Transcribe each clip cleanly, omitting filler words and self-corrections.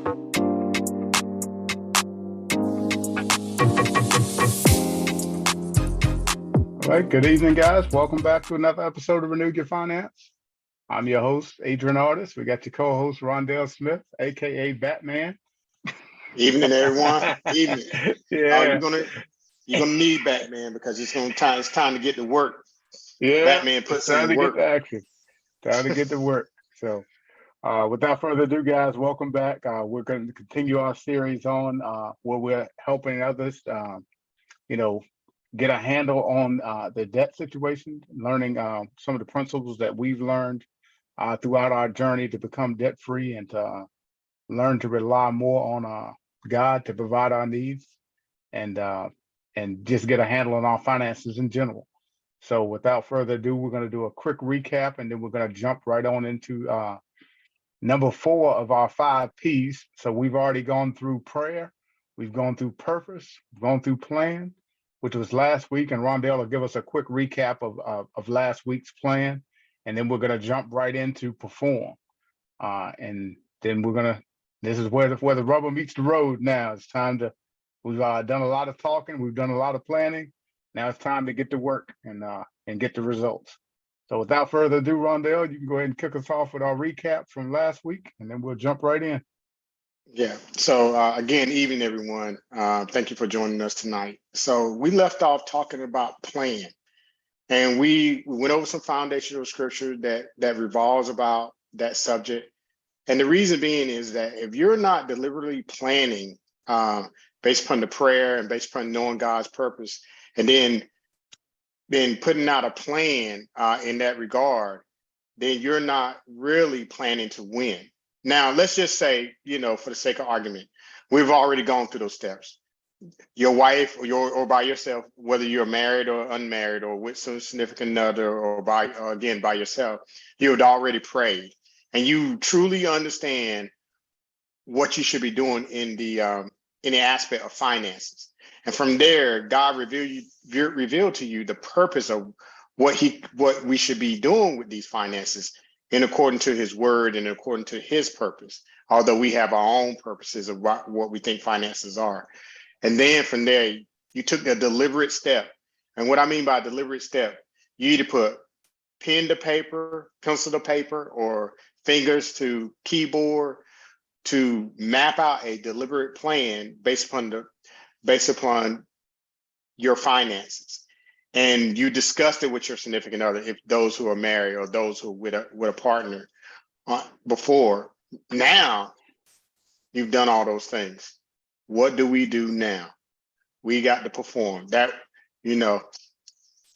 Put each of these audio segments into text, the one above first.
All right, good evening, guys. Welcome back to another episode of Renew Your Finance. I'm your host, Adrian Artist. We got your co-host, Rondell Smith, aka Batman. Evening, everyone. Evening. Yeah, You're gonna need Batman because it's time to get to work. yeah, Batman it's puts time in to get work. to action. Time to get to work. So, without further ado, guys, welcome back. We're going to continue our series on where we're helping others, get a handle on the debt situation, learning some of the principles that we've learned throughout our journey to become debt free and to learn to rely more on God to provide our needs and just get a handle on our finances in general. So without further ado, we're going to do a quick recap and then we're going to jump right on into number 4 of our 5 P's. So we've already gone through prayer, we've gone through purpose, we've gone through plan, which was last week, and Rondell will give us a quick recap of last week's plan, and then we're going to jump right into perform. And then this is where the rubber meets the road now. It's time to, we've done a lot of talking, we've done a lot of planning. Now it's time to get to work and get the results. So without further ado, Rondell, you can go ahead and kick us off with our recap from last week, and then we'll jump right in. Yeah. So again, evening, everyone. Thank you for joining us tonight. So we left off talking about plan, and we went over some foundational scripture that revolves about that subject. And the reason being is that if you're not deliberately planning based upon the prayer and based upon knowing God's purpose, and then putting out a plan in that regard, then you're not really planning to win. Now, let's just say, for the sake of argument, we've already gone through those steps. Your wife or by yourself, whether you're married or unmarried or with some significant other or by yourself, you had already prayed and you truly understand what you should be doing in the aspect of finances. And from there, God revealed to you the purpose of what we should be doing with these finances in according to his word and according to his purpose, although we have our own purposes of what we think finances are. And then from there, you took a deliberate step. And what I mean by deliberate step, you either put pen to paper, pencil to paper, or fingers to keyboard to map out a deliberate plan based upon your finances. And you discussed it with your significant other, if those who are married or those who with a partner before. Now you've done all those things. What do we do now? We got to perform. That,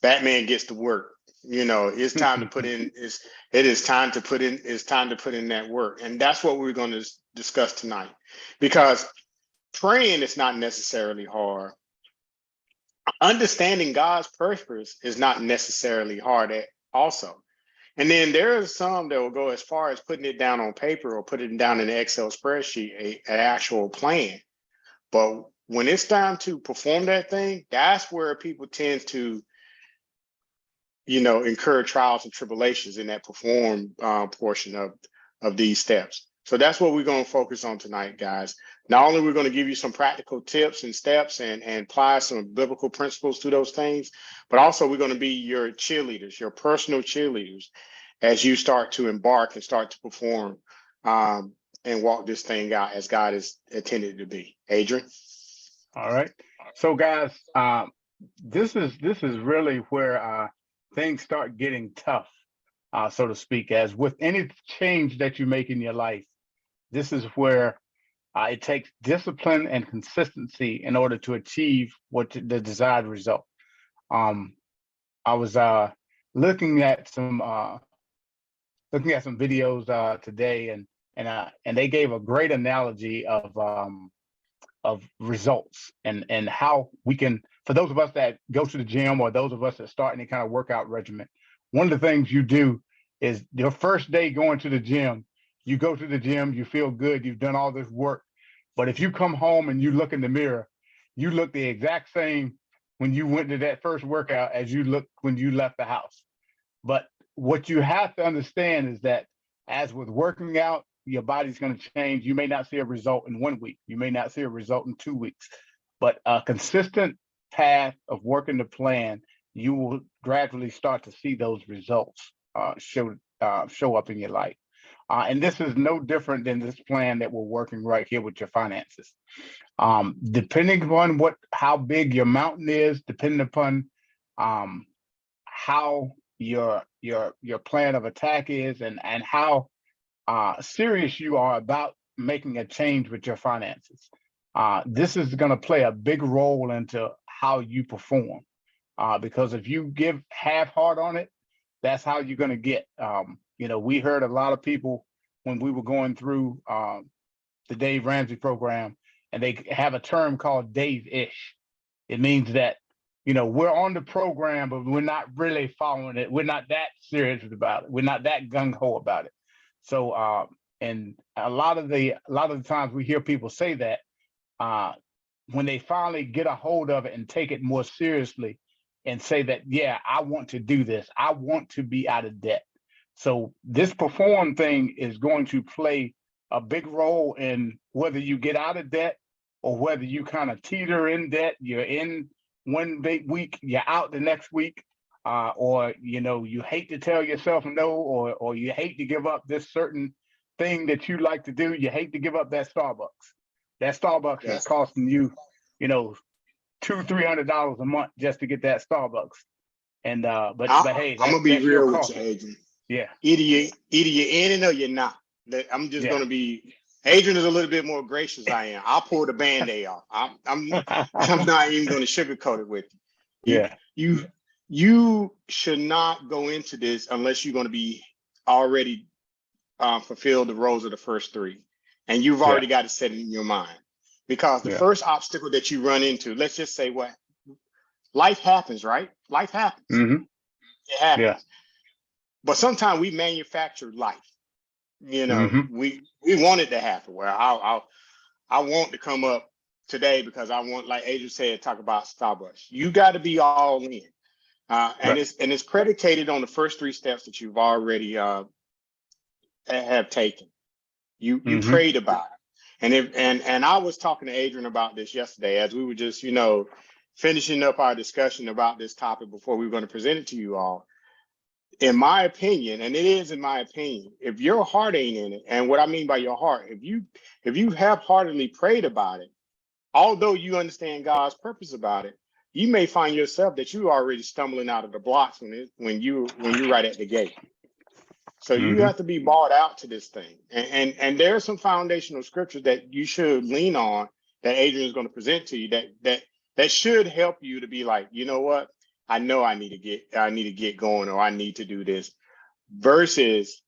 Batman gets to work. It's time to put in. It's time to put in that work, and that's what we're going to discuss tonight. Because praying is not necessarily hard. Understanding God's purpose is not necessarily hard also. And then there are some that will go as far as putting it down on paper or putting it down in an Excel spreadsheet, an actual plan. But when it's time to perform that thing, that's where people tend to, incur trials and tribulations in that perform portion of these steps. So that's what we're going to focus on tonight, guys. Not only we're going to give you some practical tips and steps and apply some biblical principles to those things, but also we're going to be your cheerleaders, your personal cheerleaders, as you start to embark and start to perform and walk this thing out as God is intended to be. Adrian? All right. So guys, this is really where things start getting tough, so to speak, as with any change that you make in your life. This is where it takes discipline and consistency in order to achieve the desired result. I was looking at some videos today, and they gave a great analogy of results and how we can, for those of us that go to the gym or those of us that start any kind of workout regimen, one of the things you do is your first day going to the gym, you go to the gym, you feel good, you've done all this work. But if you come home and you look in the mirror, you look the exact same when you went to that first workout as you looked when you left the house. But what you have to understand is that as with working out, your body's going to change. You may not see a result in 1 week. You may not see a result in 2 weeks, but a consistent path of working the plan, you will gradually start to see those results show up in your life. And this is no different than this plan that we're working right here with your finances. Depending upon how big your mountain is, depending upon how your plan of attack is, and how serious you are about making a change with your finances. This is going to play a big role into how you perform. Because if you give half heart on it, that's how you're going to get. We heard a lot of people when we were going through the Dave Ramsey program, and they have a term called Dave-ish. It means that, we're on the program, but we're not really following it. We're not that serious about it. We're not that gung-ho about it. So, and a lot of the times we hear people say that when they finally get a hold of it and take it more seriously and say that, yeah, I want to do this. I want to be out of debt. So this perform thing is going to play a big role in whether you get out of debt or whether you kind of teeter in debt. You're in 1 big week, you're out the next week, or you hate to tell yourself no, or you hate to give up this certain thing that you like to do. You hate to give up that Starbucks. That Starbucks is costing you, $200-300 a month just to get that Starbucks. And but hey, I'm gonna be that's real your with you, Adrian. Yeah. Either you're in it or you're not. I'm just gonna be. Adrian is a little bit more gracious than I am. I'll pull the Band-Aid off. I'm not even gonna sugarcoat it with you. Yeah. You should not go into this unless you're gonna be already fulfill the roles of the first three, and you've already got it set in your mind. Because the first obstacle that you run into, let's just say life happens, right? Life happens. Mm-hmm. It happens. Yeah. But sometimes we manufacture life. Mm-hmm. We want it to happen. Well, I want to come up today because I want, like Adrian said, talk about Starbucks. You got to be all in. And it's predicated on the first 3 steps that you've already have taken. You prayed about it. And I was talking to Adrian about this yesterday as we were just, finishing up our discussion about this topic before we were going to present it to you all. In my opinion, and it is in my opinion, if your heart ain't in it, and what I mean by your heart, if you half-heartedly prayed about it, although you understand God's purpose about it, you may find yourself that you're already stumbling out of the blocks when you're right at the gate. So you have to be bought out to this thing. And there are some foundational scriptures that you should lean on that Adrian is going to present to you that should help you to be like, you know what? I know I need to get going, or I need to do this, versus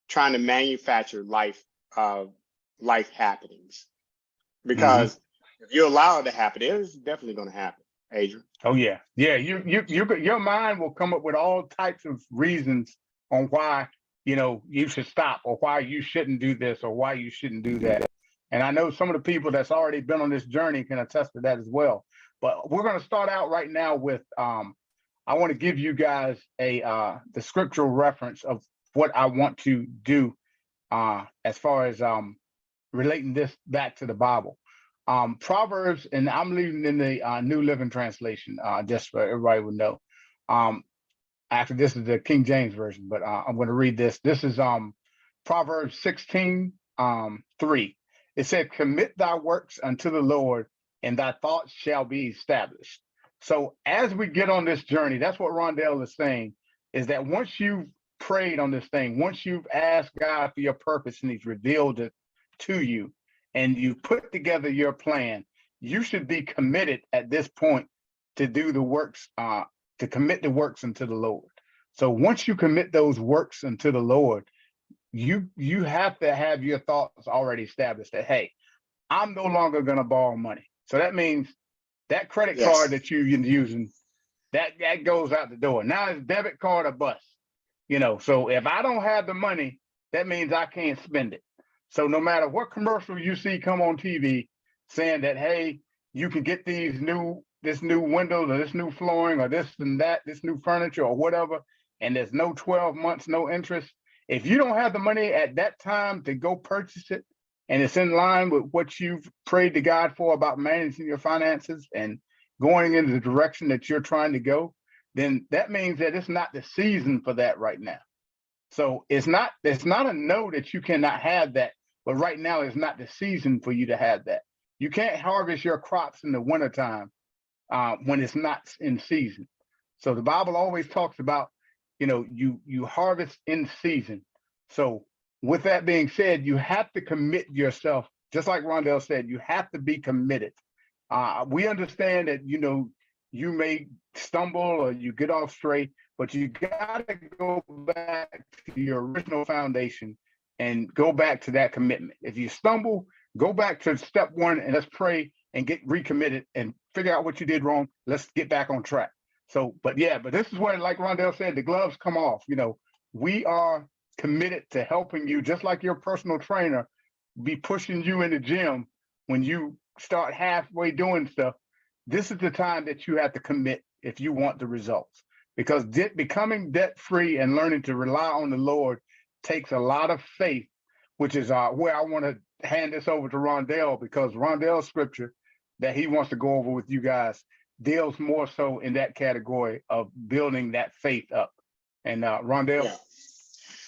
trying to manufacture life happenings. Because if you allow it to happen, it is definitely going to happen, Adrian. Oh yeah. Yeah. Your mind will come up with all types of reasons on why you should stop, or why you shouldn't do this, or why you shouldn't do that. And I know some of the people that's already been on this journey can attest to that as well. But we're going to start out right now with I want to give you guys the scriptural reference of what I want to do as far as relating this back to the Bible. Proverbs, and I'm reading in the New Living Translation, just so everybody would know. After this is the King James Version, but I'm going to read this. This is Proverbs 16:3. It said, "Commit thy works unto the Lord, and thy thoughts shall be established." So as we get on this journey, that's what Rondell is saying, is that once you've prayed on this thing, once you've asked God for your purpose and he's revealed it to you, and you put together your plan, you should be committed at this point to do the works, to commit the works unto the Lord. So once you commit those works unto the Lord, you have to have your thoughts already established that, hey, I'm no longer going to borrow money. So that means that credit card that you're using, that goes out the door. Now it's debit card or bust. So if I don't have the money, that means I can't spend it. So no matter what commercial you see come on TV saying that, hey, you can get this new windows, or this new flooring, or this and that, this new furniture or whatever, and there's no 12 months, no interest, If you don't have the money at that time to go purchase it, and it's in line with what you've prayed to God for about managing your finances and going in the direction that you're trying to go, then that means that it's not the season for that right now. So it's not a no that you cannot have that, but right now is not the season for you to have that. You can't harvest your crops in the wintertime when it's not in season. So the Bible always talks about, you harvest in season. So with that being said, you have to commit yourself, just like Rondell said, you have to be committed. We understand that, you may stumble or you get off straight, but you got to go back to your original foundation and go back to that commitment. If you stumble, go back to step one and let's pray and get recommitted and figure out what you did wrong. Let's get back on track. So, but this is where, like Rondell said, the gloves come off. We are committed to helping you, just like your personal trainer be pushing you in the gym when you start halfway doing stuff. This is the time that you have to commit if you want the results, because becoming debt-free and learning to rely on the Lord takes a lot of faith, which is where I want to hand this over to Rondell, because Rondell's scripture that he wants to go over with you guys deals more so in that category of building that faith up. And Rondell? Yeah.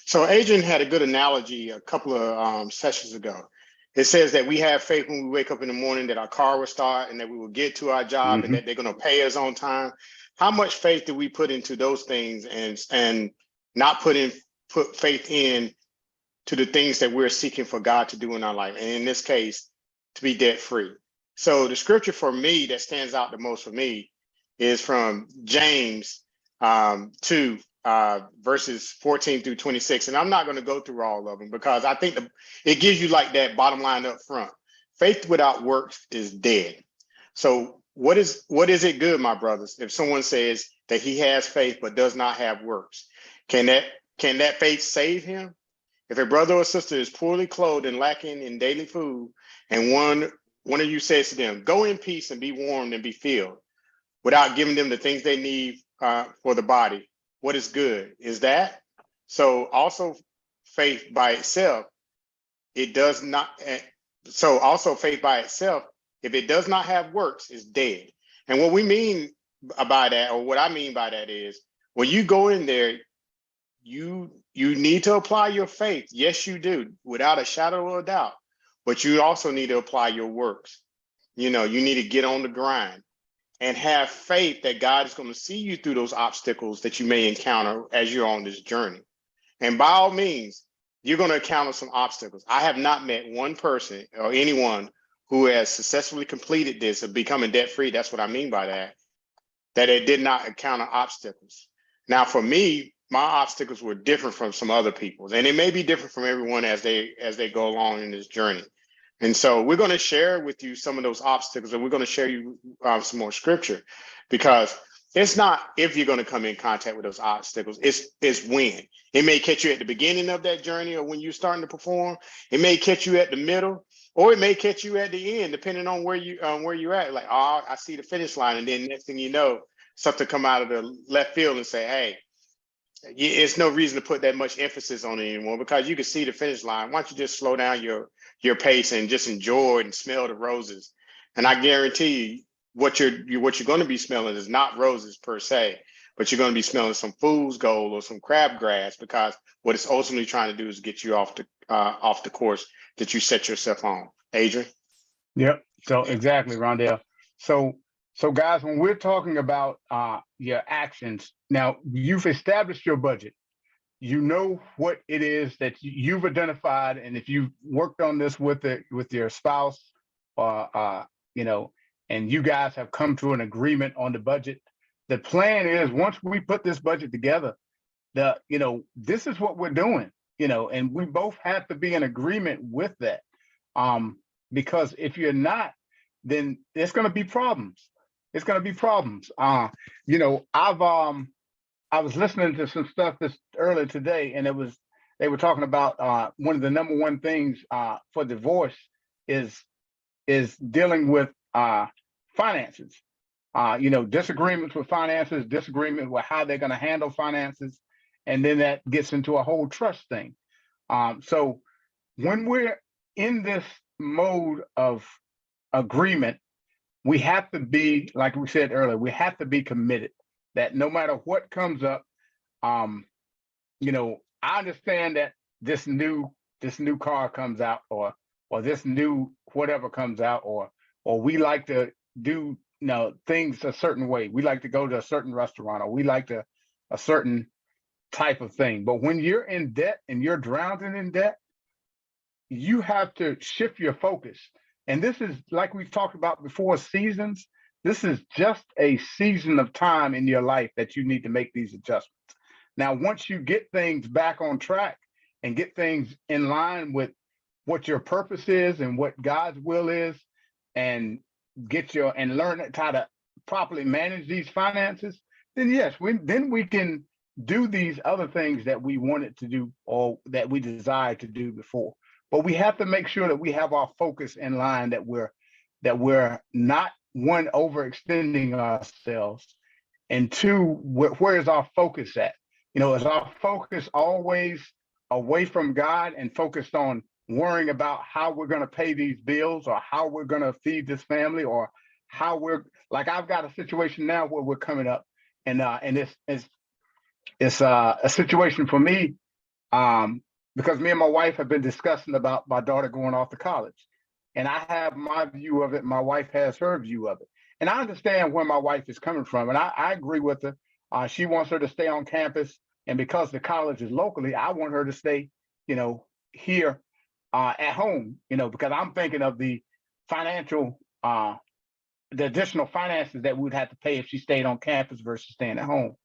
So Adrian had a good analogy a couple of sessions ago. It says that we have faith when we wake up in the morning that our car will start and that we will get to our job and that they're going to pay us on time. How much faith do we put into those things and not put faith in to the things that we're seeking for God to do in our life? And in this case, to be debt free. So the scripture for me that stands out the most for me is from James 2, verses 14 through 26. And I'm not going to go through all of them because I think it gives you like that bottom line up front. Faith without works is dead. So what is it good, my brothers, if someone says that he has faith but does not have works? Can that faith save him? If a brother or sister is poorly clothed and lacking in daily food, and one of you says to them, go in peace and be warmed and be filled, without giving them the things they need for the body, what is good? Is that? So also faith by itself, it does not. So also faith by itself, if it does not have works, is dead. And what we mean by that, or what I mean by that is, when you go in there, you need to apply your faith. Yes, you do, without a shadow of a doubt. But you also need to apply your works. You need to get on the grind and have faith that God is going to see you through those obstacles that you may encounter as you're on this journey. And by all means, you're going to encounter some obstacles. I have not met one person or anyone who has successfully completed this of becoming debt-free. That's what I mean by that it did not encounter obstacles. Now, for me, my obstacles were different from some other people's, and it may be different from everyone as they go along in this journey. And so we're going to share with you some of those obstacles, and we're going to share you some more scripture, because it's not if you're going to come in contact with those obstacles, it's when. It may catch you at the beginning of that journey or when you're starting to perform. It may catch you at the middle, or it may catch you at the end, depending on where you're at. Like, oh, I see the finish line. And then next thing you know, something come out of the left field and say, hey, it's no reason to put that much emphasis on it anymore, because you can see the finish line. Why don't you just slow down your pace and just enjoy and smell the roses? And I guarantee you, what you're going to be smelling is not roses per se, but you're going to be smelling some fool's gold or some crabgrass, because what it's ultimately trying to do is get you off the course that you set yourself on. Adrian? Yep. So exactly, Rondell. So guys, when we're talking about your actions, now you've established your budget. You know what it is that you've identified, and if you've worked on this with your spouse, or and you guys have come to an agreement on the budget. The plan is, once we put this budget together, this is what we're doing. And we both have to be in agreement with that. Because if you're not, then there's going to be problems. It's going to be problems. I was listening to some stuff this earlier today, and they were talking about one of the number one things for divorce is dealing with finances. Disagreements with finances, disagreement with how they're going to handle finances, and then that gets into a whole trust thing. So when we're in this mode of agreement, we have to be, like we said earlier, we have to be committed that no matter what comes up, you know, I understand that this new car comes out, or this new whatever comes out, or we like to do, you know, things a certain way. We like to go to a certain restaurant, or we like to a certain type of thing. But when you're in debt and you're drowning in debt, you have to shift your focus. And this is, like we've talked about before, seasons. This is just a season of time in your life that you need to make these adjustments. Now, once you get things back on track and get things in line with what your purpose is and what God's will is, and learn how to properly manage these finances, then yes, we can do these other things that we wanted to do or that we desired to do before. But we have to make sure that we have our focus in line, that we're not, one, overextending ourselves, and two, where is our focus at? You know, is our focus always away from God and focused on worrying about how we're going to pay these bills, or how we're going to feed this family, or how we're, like, I've got a situation now where we're coming up, and it's a situation for me, because me and my wife have been discussing about my daughter going off to college, and I have my view of it. My wife has her view of it, and I understand where my wife is coming from, and I agree with her. She wants her to stay on campus, and because the college is locally, I want her to stay, you know, here at home, you know, because I'm thinking of the financial, the additional finances that we'd have to pay if she stayed on campus versus staying at home.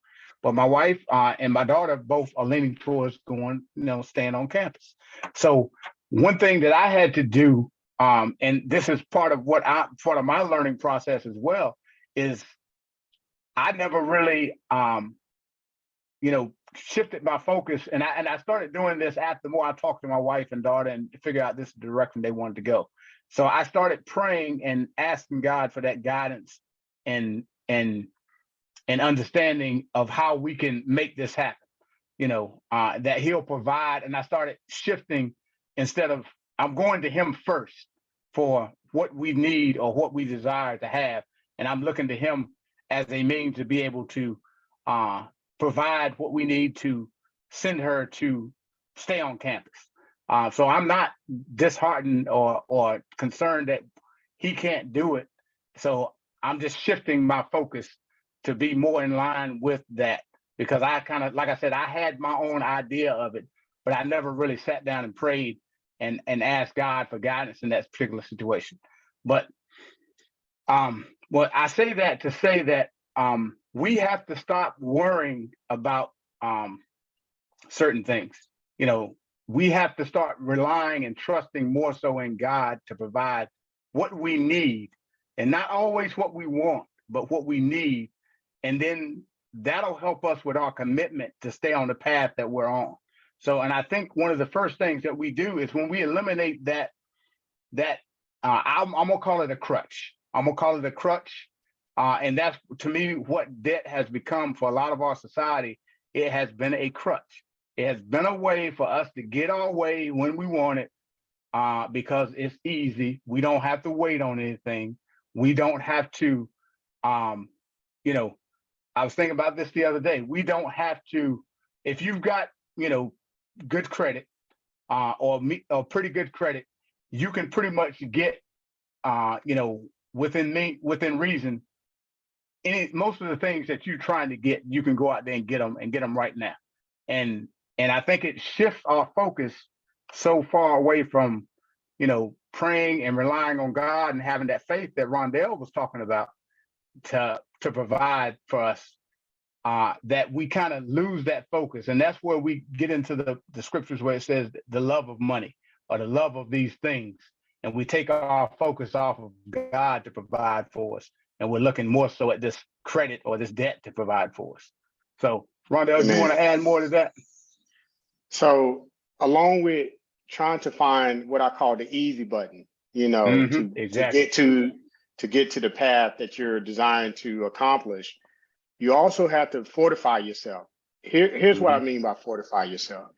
But my wife and my daughter both are leaning towards going, you know, staying on campus. So one thing that I had to do, and this is part of my learning process as well, is I never really, you know, shifted my focus, and I started doing this after the more I talked to my wife and daughter and figure out this direction they wanted to go. So I started praying and asking God for that guidance and understanding of how we can make this happen. You know, that He'll provide. And I started shifting, instead of, I'm going to Him first for what we need or what we desire to have, and I'm looking to Him as a means to be able to provide what we need to send her to stay on campus. So I'm not disheartened or concerned that he can't do it. So I'm just shifting my focus to be more in line with that, because I kind of, like I said, I had my own idea of it, but I never really sat down and prayed and asked God for guidance in that particular situation. But well, I say that to say that we have to stop worrying about certain things. You know, we have to start relying and trusting more so in God to provide what we need, and not always what we want, but what we need. And then that'll help us with our commitment to stay on the path that we're on. So, and I think one of the first things that we do is when we eliminate that I'm gonna call it a crutch. And that's, to me, what debt has become for a lot of our society. It has been a crutch. It has been a way for us to get our way when we want it, because it's easy. We don't have to wait on anything. We don't have to, you know, I was thinking about this the other day. We don't have to, if you've got, you know, good credit, or pretty good credit, you can pretty much get, you know, within reason, most of the things that you're trying to get, you can go out there and get them right now. And I think it shifts our focus so far away from, you know, praying and relying on God and having that faith that Rondell was talking about to provide for us, that we kind of lose that focus. And that's where we get into the scriptures where it says the love of money or the love of these things. And we take our focus off of God to provide for us. And we're looking more so at this credit or this debt to provide for us. So, Rondell, do you want to add more to that? So, along with trying to find what I call the easy button, you know, to get to the path that you're designed to accomplish, you also have to fortify yourself Here's what I Mhm. mean by fortify yourself.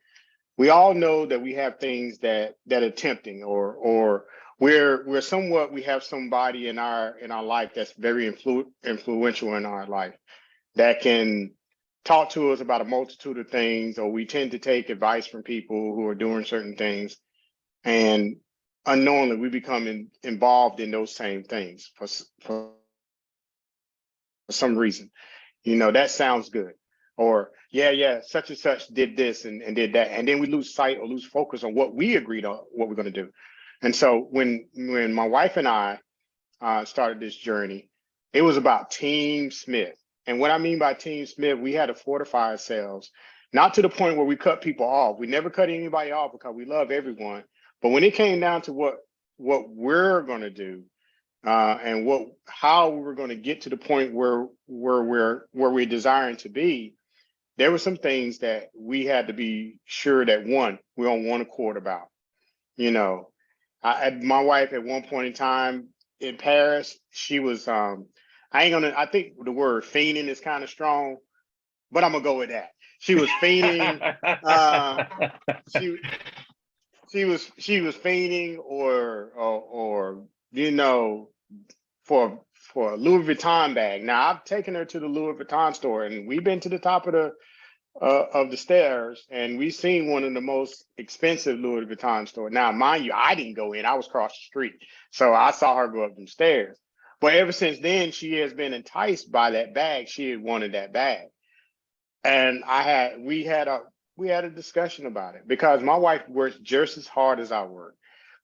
We all know that we have things that are tempting, or we're somewhat, we have somebody in our life that's very influential in our life that can talk to us about a multitude of things, or we tend to take advice from people who are doing certain things, and unknowingly we become involved in those same things for some reason. That sounds good. Or, yeah, such and such did this and did that. And then we lose sight or lose focus on what we agreed on, what we're going to do. And so when my wife and I started this journey, it was about Team Smith. And what I mean by Team Smith, we had to fortify ourselves, not to the point where we cut people off. We never cut anybody off because we love everyone. But when it came down to what we're going to do, and how we were going to get to the point where we're desiring to be, there were some things that we had to be sure that we're on one accord about. My wife at one point in time in Paris, she was I think the word fiending is kind of strong, but I'm gonna go with that. She was fiending. uh she she was fiending, or for a Louis Vuitton bag. Now I've taken her to the Louis Vuitton store, and we've been to the top of the stairs, and we've seen one of the most expensive Louis Vuitton store. Now, mind you, I didn't go in; I was across the street, so I saw her go up them stairs. But ever since then, she has been enticed by that bag. She had wanted that bag, and we had a discussion about it, because my wife works just as hard as I work.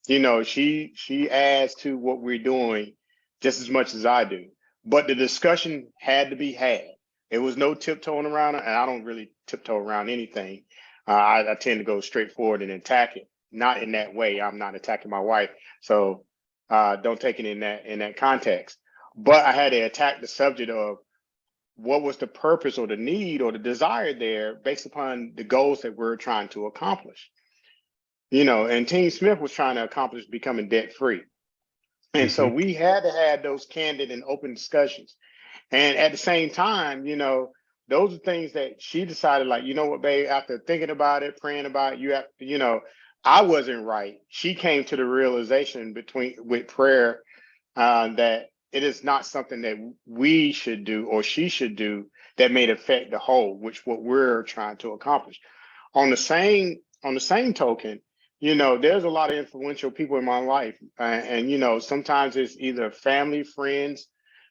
She adds to what we're doing just as much as I do. But the discussion had to be had. It was no tiptoeing around it, and I don't really tiptoe around anything. I tend to go straight forward and attack it. Not in that way. I'm not attacking my wife, so don't take it in that context. But I had to attack the subject of what was the purpose or the need or the desire there, based upon the goals that we're trying to accomplish. And Team Smith was trying to accomplish becoming debt free. And so Mhm. we had to have those candid and open discussions. And at the same time, those are things that she decided, like, you know what, babe, after thinking about it, praying about it, I wasn't right. She came to the realization with prayer, that it is not something that we should do or she should do that may affect the whole, which what we're trying to accomplish. On the same token, there's a lot of influential people in my life, and sometimes it's either family, friends,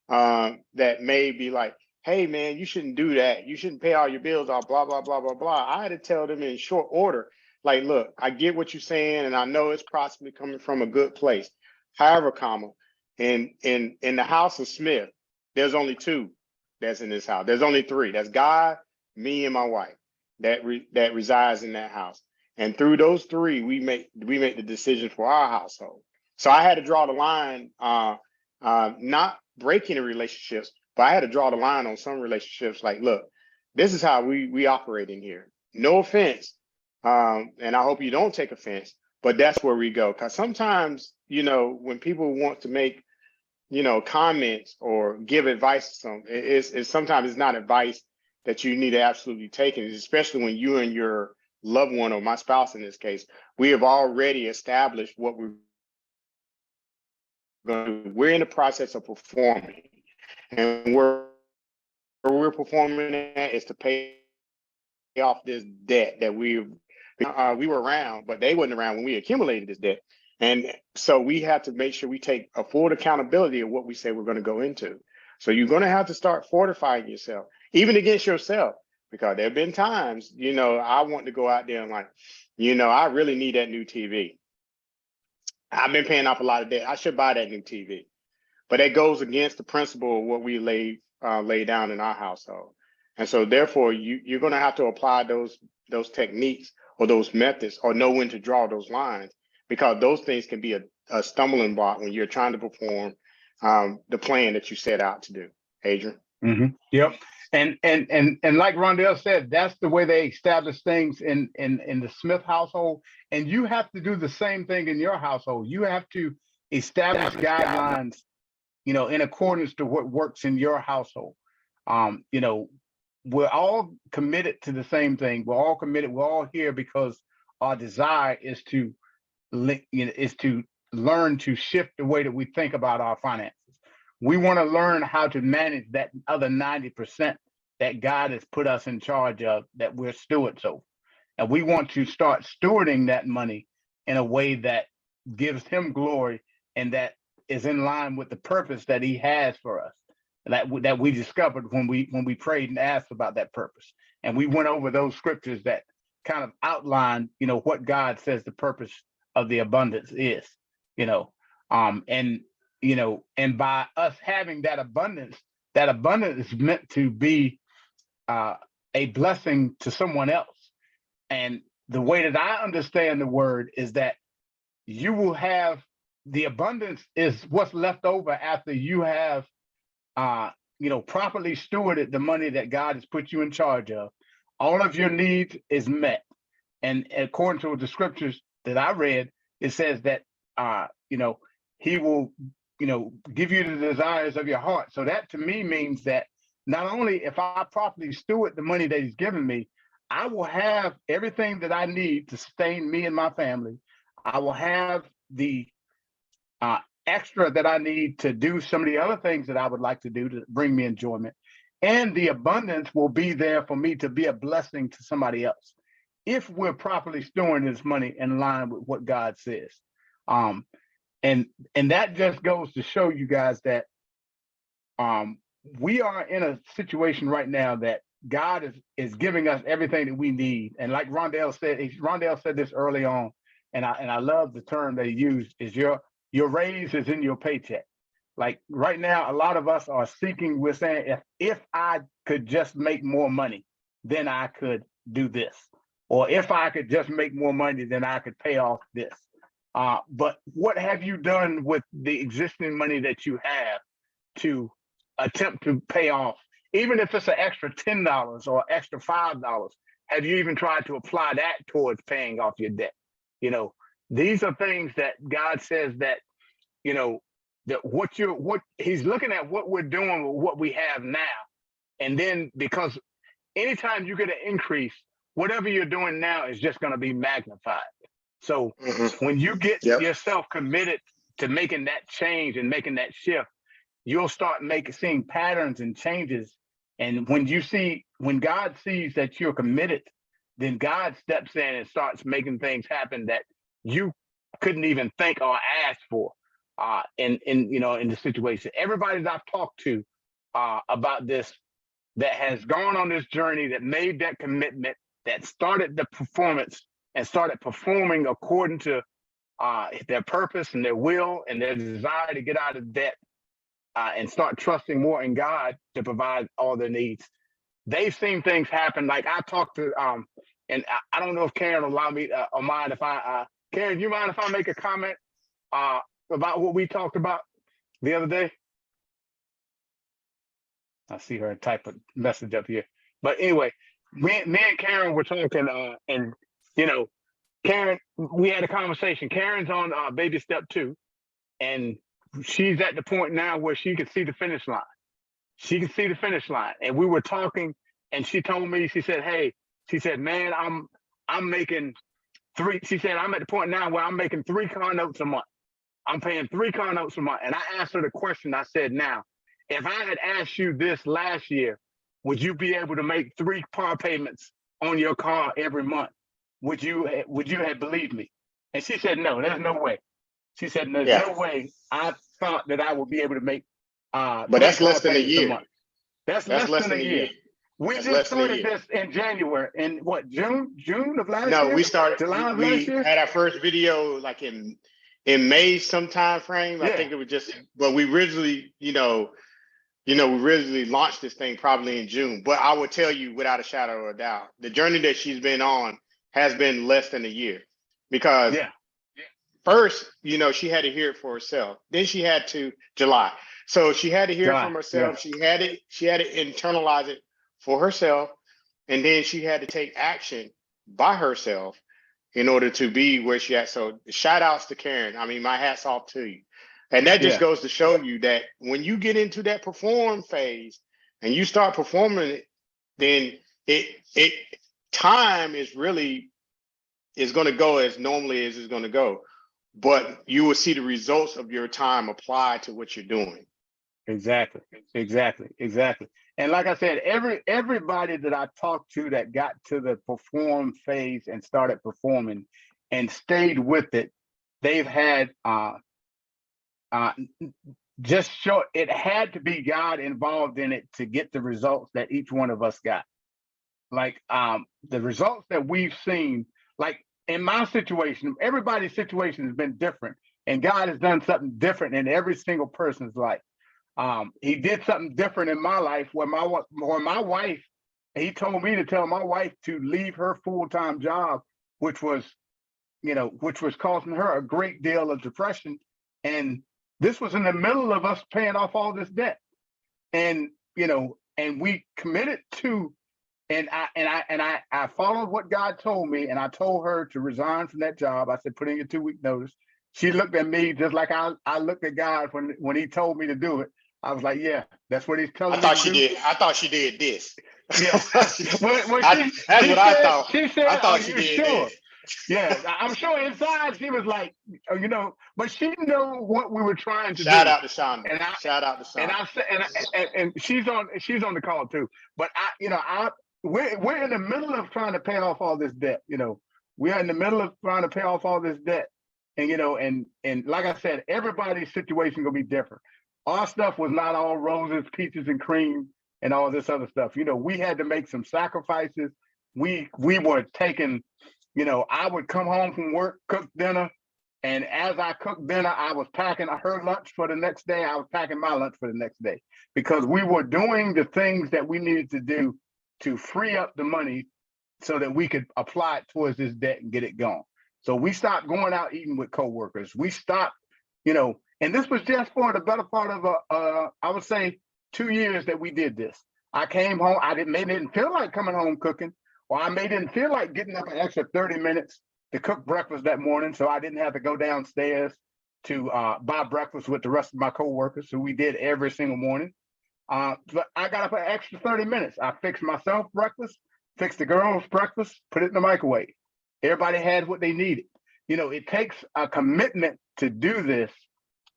that may be like, "Hey, man, you shouldn't do that. You shouldn't pay all your bills off." Blah blah blah blah blah. I had to tell them in short order, like, "Look, I get what you're saying, and I know it's possibly coming from a good place. However, comma, in the house of Smith, there's only two that's in this house. There's only three. That's God, me, and my wife that resides in that house. And through those three, we make the decision for our household. So I had to draw the line, not breaking the relationships, but I had to draw the line on some relationships. Like, look, this is how we operate in here. No offense, and I hope you don't take offense, but that's where we go. Because sometimes, when people want to make comments or give advice to it's sometimes it's not advice that you need to absolutely take, and especially when you and your loved one, or my spouse in this case, we have already established what we're going to do. We're in the process of performing, and where we're performing at is to pay off this debt that we were around, but they wasn't around when we accumulated this debt. And so we have to make sure we take a full accountability of what we say we're going to go into. So you're going to have to start fortifying yourself, even against yourself, because there have been times, I want to go out there and, like, I really need that new TV. I've been paying off a lot of debt. I should buy that new TV. But that goes against the principle of what we lay down in our household. And so therefore you're going to have to apply those techniques or those methods, or know when to draw those lines, because those things can be a stumbling block when you're trying to perform the plan that you set out to do. Adrian. Yep. And like Rondell said, that's the way they establish things in the Smith household. And you have to do the same thing in your household. You have to establish guidelines, in accordance to what works in your household. we're all committed to the same thing. We're all committed. We're all here because our desire is to is to learn to shift the way that we think about our finances. We want to learn how to manage that other 90% that God has put us in charge of, that we're stewards over. And we want to start stewarding that money in a way that gives him glory and that is in line with the purpose that he has for us, that we discovered when we prayed and asked about that purpose. And we went over those scriptures that kind of outline, what God says the purpose of the abundance is, and by us having that abundance is meant to be a blessing to someone else. And the way that I understand the word is that you will have the abundance is what's left over after you have, properly stewarded the money that God has put you in charge of. All of your needs is met. And according to the scriptures that I read, it says that, he will, give you the desires of your heart. So that to me means that not only if I properly steward the money that he's given me, I will have everything that I need to sustain me and my family. I will have the extra that I need to do some of the other things that I would like to do to bring me enjoyment. And the abundance will be there for me to be a blessing to somebody else if we're properly storing this money in line with what God says. And that just goes to show you guys that we are in a situation right now that God is giving us everything that we need. And like Rondell said this early on, and I love the term that he used, is your raise is in your paycheck. Like right now, a lot of us are seeking, we're saying, if I could just make more money, then I could do this. Or if I could just make more money, then I could pay off this. But what have you done with the existing money that you have to attempt to pay off? Even if it's an extra $10 or extra $5, have you even tried to apply that towards paying off your debt? These are things that God says that, that what he's looking at what we're doing with what we have now. And then because anytime you get an increase, whatever you're doing now is just going to be magnified. So when you get yourself committed to making that change and making that shift, you'll start seeing patterns and changes. And when God sees that you're committed, then God steps in and starts making things happen that you couldn't even think or ask for in the situation. Everybody that I've talked to about this, that has gone on this journey, that made that commitment, that started the performance and started performing according to their purpose and their will and their desire to get out of debt and start trusting more in God to provide all their needs. They've seen things happen. Like I talked to, and I don't know if Karen will allow me or mind if Karen, you mind if I make a comment about what we talked about the other day? I see her type of message up here. But anyway, me and Karen were talking, and Karen, we had a conversation. Karen's on baby step 2, and she's at the point now where she can see the finish line. She can see the finish line. And we were talking, and she told me, she said, hey, she said, man, I'm making 3. She said, I'm at the point now where I'm making 3 car notes a month. I'm paying 3 car notes a month. And I asked her the question. I said, now, if I had asked you this last year, would you be able to make 3 car payments on your car every month? Would you have believed me? And she said, no, there's no way. She said, there's no way I thought that I would be able to make but that's less than a year. That's less than a year. We just started this in January. In what, June of last year? No, we started. July of we last year? had our first video like in May some time frame. I think it was just. But we originally, we originally launched this thing probably in June. But I would tell you without a shadow of a doubt, the journey that she's been on has been less than a year, because first, she had to hear it for herself. Then she had to July. So she had to hear it from herself. Yeah. She had to internalize it for herself. And then she had to take action by herself in order to be where she at. So shout outs to Karen. I mean, my hat's off to you. And that just goes to show you that when you get into that perform phase and you start performing it, then it time is really is going to go as normally as it's going to go, but you will see the results of your time applied to what you're doing. Exactly. And like I said, everybody that I talked to that got to the perform phase and started performing and stayed with it, they've had just short. It had to be God involved in it to get the results that each one of us got. Like the results that we've seen, like in my situation, everybody's situation has been different, and God has done something different in every single person's life. He did something different in my life where my wife, he told me to tell my wife to leave her full-time job, which was causing her a great deal of depression. And this was in the middle of us paying off all this debt. And, and we committed to, and I followed what God told me, and I told her to resign from that job. I said, put in your 2-week notice. She looked at me just like I looked at God when he told me to do it. I was like, yeah, that's what he's telling me to do. I thought she did this. Yeah. That's what I thought. She said, I thought are she you did sure? this. Yeah, I'm sure inside she was like, but she knew what we were trying to Shout do. out to Shonda. Shout out to Shonda. And I said, and she's on the call too. But we're in the middle of trying to pay off all this debt. We're in the middle of trying to pay off all this debt. And and like I said, everybody's situation gonna be different. Our stuff was not all roses, peaches, and cream, and all this other stuff. We had to make some sacrifices. We were taking, I would come home from work, cook dinner, and as I cooked dinner, I was packing her lunch for the next day. I was packing my lunch for the next day because we were doing the things that we needed to do to free up the money so that we could apply it towards this debt and get it gone. So we stopped going out eating with coworkers. We stopped, and this was just for the better part of I would say 2 years that we did this. I came home. I didn't feel like coming home cooking, or I didn't feel like getting up an extra 30 minutes to cook breakfast that morning, so I didn't have to go downstairs to buy breakfast with the rest of my coworkers, who we did every single morning. But I got up an extra 30 minutes. I fixed myself breakfast, fixed the girls breakfast, put it in the microwave. Everybody had what they needed. It takes a commitment to do this.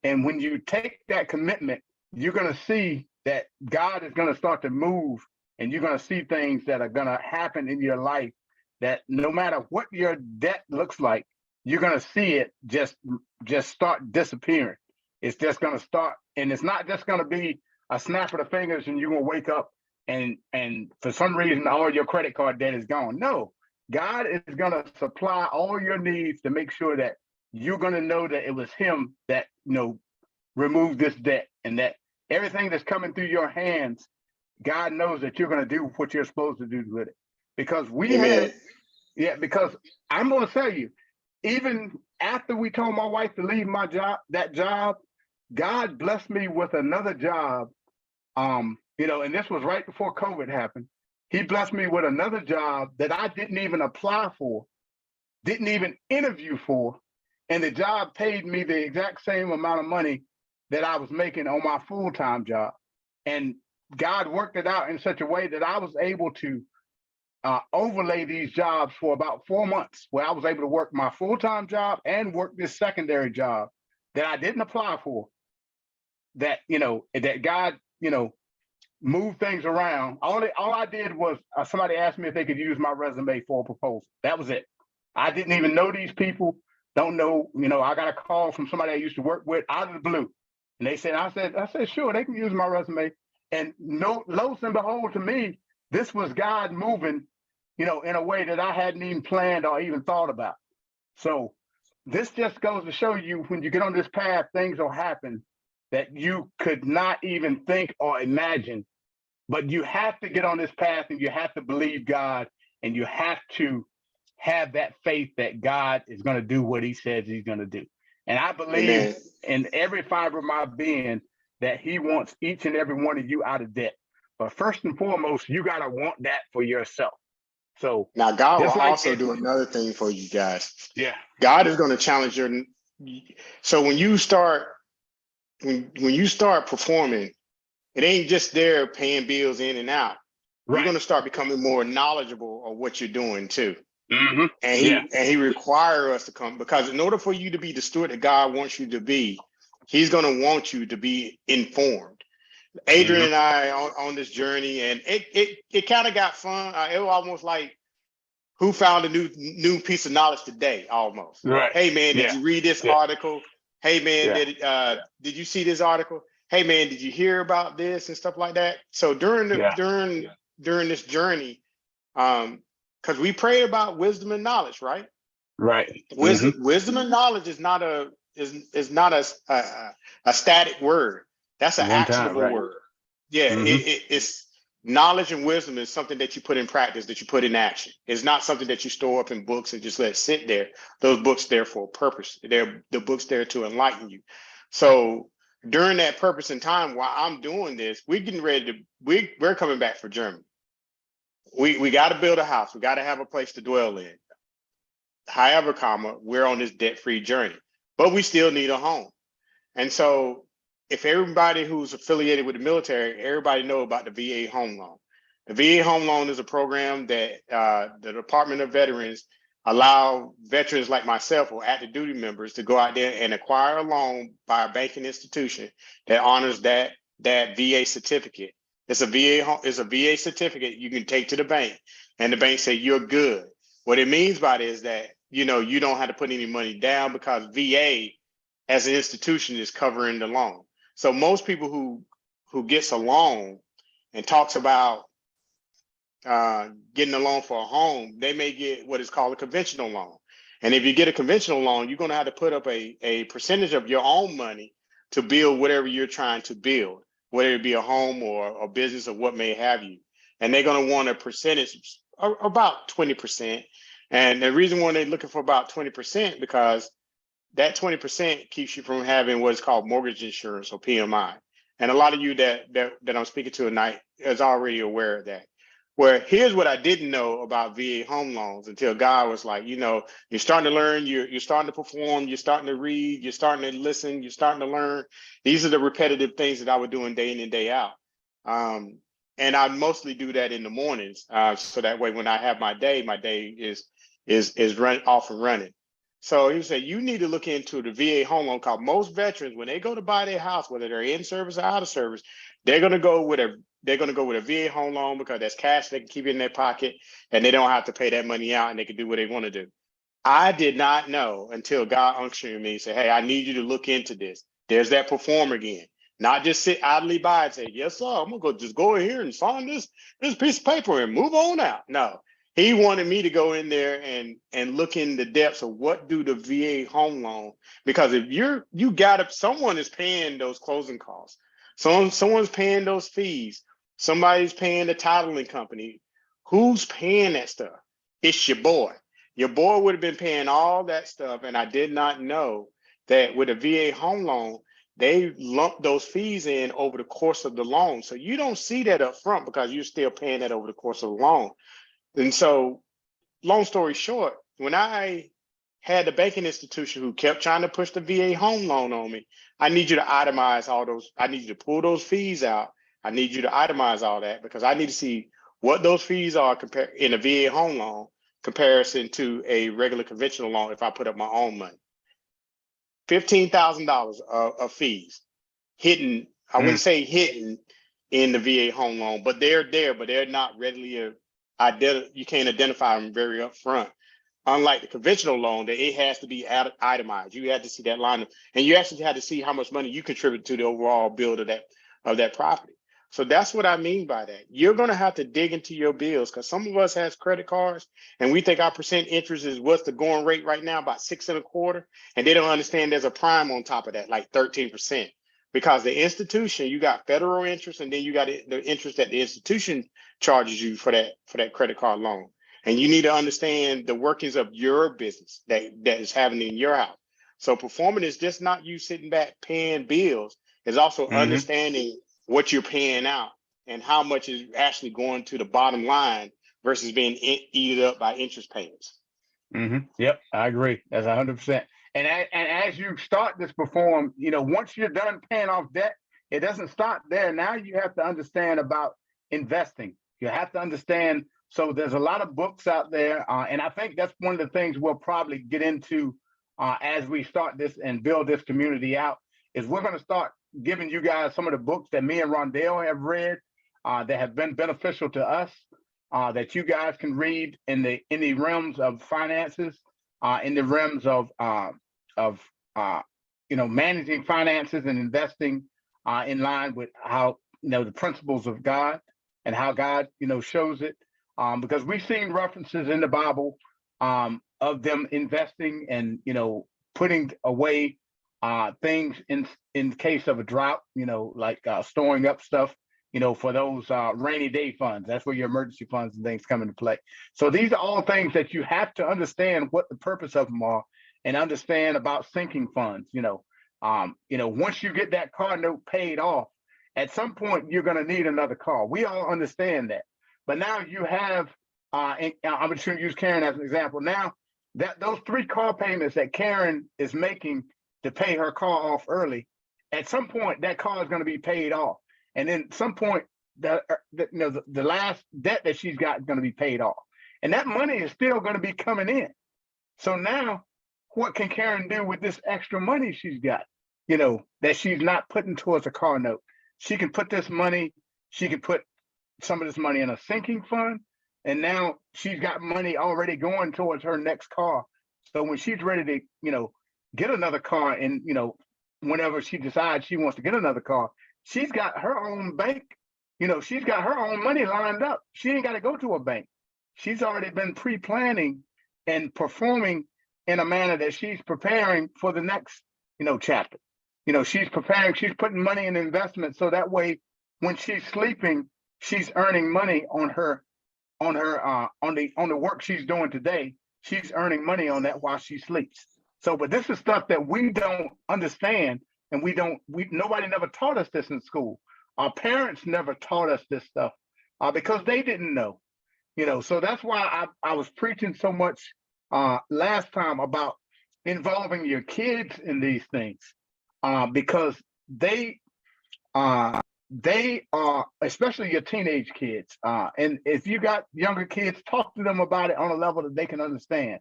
And when you take that commitment, you're going to see that God is going to start to move, and you're going to see things that are going to happen in your life that no matter what your debt looks like, you're going to see it just start disappearing. It's just going to start. And it's not just going to be a snap of the fingers and you're going to wake up and for some reason, all your credit card debt is gone. No, God is going to supply all your needs to make sure that you're going to know that it was him that, removed this debt, and that everything that's coming through your hands, God knows that you're going to do what you're supposed to do with it. Because because I'm going to tell you, even after we told my wife to leave that job, God blessed me with another job. And this was right before COVID happened. He blessed me with another job that I didn't even apply for, didn't even interview for. And the job paid me the exact same amount of money that I was making on my full-time job. And God worked it out in such a way that I was able to overlay these jobs for about 4 months, where I was able to work my full-time job and work this secondary job that I didn't apply for. That, that God, move things around. All I did was somebody asked me if they could use my resume for a proposal. That was it. I didn't even know these people. Don't know, I got a call from somebody I used to work with out of the blue. And they said, I said, sure, they can use my resume. And lo and behold, to me, this was God moving, in a way that I hadn't even planned or even thought about. So this just goes to show you, when you get on this path, things will happen that you could not even think or imagine. But you have to get on this path, and you have to believe God, and you have to have that faith that God is going to do what he says he's going to do. And I believe in every fiber of my being that he wants each and every one of you out of debt. But first and foremost, you got to want that for yourself. So now God will also do another thing for you guys. Yeah. God is going to challenge your. So when you start performing, it ain't just there paying bills in and out. you're going Right. to start becoming more knowledgeable of what you're doing too. Mm-hmm. And Yeah. he require us to come, because in order for you to be the steward that God wants you to be, he's going to want you to be informed. Adrian Mm-hmm. and I on this journey, and it kind of got fun. It was almost like who found a new piece of knowledge today, almost. Right. Hey man, did Yeah. you read this Yeah. article? Hey man, Yeah. did you see this article? Hey man, did you hear about this and stuff like that? So during Yeah. during this journey, because we prayed about wisdom and knowledge, right? Right. Mm-hmm. Wisdom and knowledge is not a static word. That's an One time. actionable Right. word. Yeah, Mm-hmm. it's knowledge and wisdom is something that you put in practice, that you put in action. It's not something that you store up in books and just let it sit there. Those books there for a purpose. They're the books there to enlighten you. So during that purpose and time while I'm doing this, we're getting ready to we're coming back for Germany. We got to build a house. We got to have a place to dwell in. However, we're on this debt-free journey, but we still need a home. And so if everybody who's affiliated with the military, everybody know about the VA home loan. The VA home loan is a program that the Department of Veterans allow veterans like myself or active duty members to go out there and acquire a loan by a banking institution that honors that VA certificate. It's a VA certificate you can take to the bank, and the bank say you're good. What it means by it is that you don't have to put any money down, because VA as an institution is covering the loan. So most people who gets a loan and talks about getting a loan for a home, they may get what is called a conventional loan. And if you get a conventional loan, you're going to have to put up a percentage of your own money to build whatever you're trying to build, whether it be a home or a business or what may have you. And they're going to want a percentage, about 20%. And the reason why they're looking for about 20%, because that 20% keeps you from having what's called mortgage insurance, or PMI. And a lot of you that I'm speaking to tonight is already aware of that. Where here's what I didn't know about VA home loans until God was like, you're starting to learn, you're starting to perform, you're starting to read, you're starting to listen, you're starting to learn. These are the repetitive things that I was doing day in and day out. And I mostly do that in the mornings. So that way when I have my day is run off and running. So he said, you need to look into the VA home loan, because most veterans, when they go to buy their house, whether they're in service or out of service, they're going to go with a VA home loan, because that's cash they can keep in their pocket, and they don't have to pay that money out, and they can do what they want to do. I did not know until God unctioned me and said, hey, I need you to look into this. There's that perform again. Not just sit idly by and say, yes, sir, I'm going to go in here and sign this piece of paper and move on out. No. He wanted me to go in there and look in the depths of what do the VA home loan, because if someone is paying those closing costs, someone's paying those fees, somebody's paying the titling company. Who's paying that stuff? It's your boy. Your boy would have been paying all that stuff, and I did not know that with a VA home loan, they lump those fees in over the course of the loan. So you don't see that up front because you're still paying that over the course of the loan. And so, long story short, when I had the banking institution who kept trying to push the VA home loan on me, I need you to itemize all those. I need you to pull those fees out. I need you to itemize all that, because I need to see what those fees are compared in a VA home loan comparison to a regular conventional loan if I put up my own money. $15,000 of fees hidden. I wouldn't say hidden in the VA home loan, but they're there, but they're not readily you can't identify them very upfront. Unlike the conventional loan, that it has to be itemized. You have to see that line, and you actually have to see how much money you contribute to the overall build of that property. So that's what I mean by that. You're going to have to dig into your bills, because some of us has credit cards and we think our percent interest is what's the going rate right now, about 6.25%, and they don't understand there's a prime on top of that, like 13%. Because the institution, you got federal interest, and then you got the interest that the institution charges you for that credit card loan. And you need to understand the workings of your business that is happening in your house. So performing is just not you sitting back paying bills. It's also understanding what you're paying out and how much is actually going to the bottom line versus being eaten up by interest payments. Yep, I agree. That's 100%. And as you start this perform, once you're done paying off debt, it doesn't stop there. Now you have to understand about investing. You have to understand. So there's a lot of books out there, and I think that's one of the things we'll probably get into as we start this and build this community out. Is we're going to start giving you guys some of the books that me and Rondell have read that have been beneficial to us, that you guys can read in the realms of finances, in the realms of managing finances and investing in line with how the principles of God and how God shows it. Because we've seen references in the Bible of them investing and putting away things in case of a drought, like storing up stuff, for those rainy day funds. That's where your emergency funds and things come into play. So these are all things that you have to understand what the purpose of them are, and understand about sinking funds. Once you get that car note paid off, at some point you're going to need another car. We all understand that. But now you have, and I'm going to use Karen as an example. Now that those 3 car payments that Karen is making to pay her car off early, at some point that car is going to be paid off, and then at some point the last debt that she's got is going to be paid off, and that money is still going to be coming in. So now, what can Karen do with this extra money she's got? That she's not putting towards a car note. She can put this money. She can put some of this money in a sinking fund, and now she's got money already going towards her next car. So when she's ready to, get another car, and whenever she decides she wants to get another car, she's got her own bank. She's got her own money lined up. She ain't got to go to a bank. She's already been pre-planning and performing in a manner that she's preparing for the next, chapter. She's preparing. She's putting money in investment, so that way, when she's sleeping, she's earning money on the work she's doing today. She's earning money on that while she sleeps. So, but this is stuff that we don't understand, and nobody never taught us this in school. Our parents never taught us this stuff because they didn't know. So that's why I was preaching so much last time about involving your kids in these things, because they are, especially your teenage kids. And if you got younger kids, talk to them about it on a level that they can understand,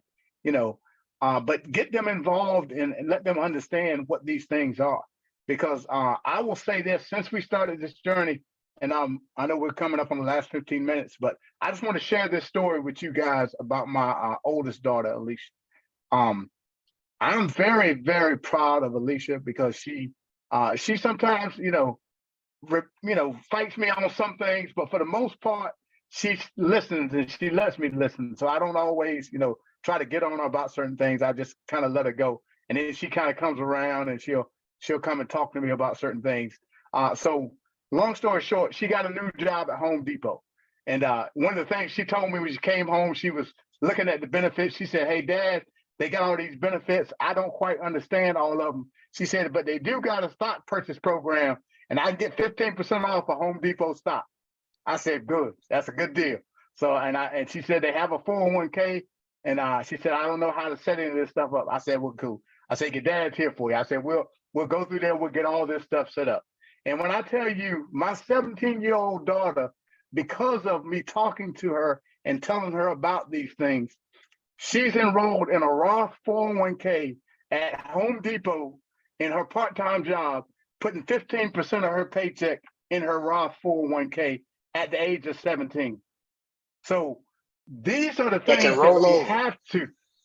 but get them involved and let them understand what these things are. Because I will say this, since we started this journey, and I know we're coming up on the last 15 minutes, but I just want to share this story with you guys about my oldest daughter, Alicia. I'm very, very proud of Alicia because she sometimes, fights me on some things, but for the most part, she listens and she lets me listen. So I don't always, try to get on her about certain things. I just kind of let her go. And then she kind of comes around and she'll come and talk to me about certain things. So long story short, she got a new job at Home Depot. And one of the things she told me when she came home, she was looking at the benefits. She said, "Hey, Dad, they got all these benefits. I don't quite understand all of them." She said, "But they do got a stock purchase program, and I get 15% off a Home Depot stock." I said, "Good. That's a good deal." So, and she said they have a 401k, and she said, "I don't know how to set any of this stuff up." I said, "Well, cool." I said, "Your dad's here for you." I said, We'll go through there. We'll get all this stuff set up." And when I tell you, my 17-year-old daughter, because of me talking to her and telling her about these things, she's enrolled in a Roth 401k at Home Depot in her part-time job, putting 15% of her paycheck in her Roth 401k at the age of 17. So these are the things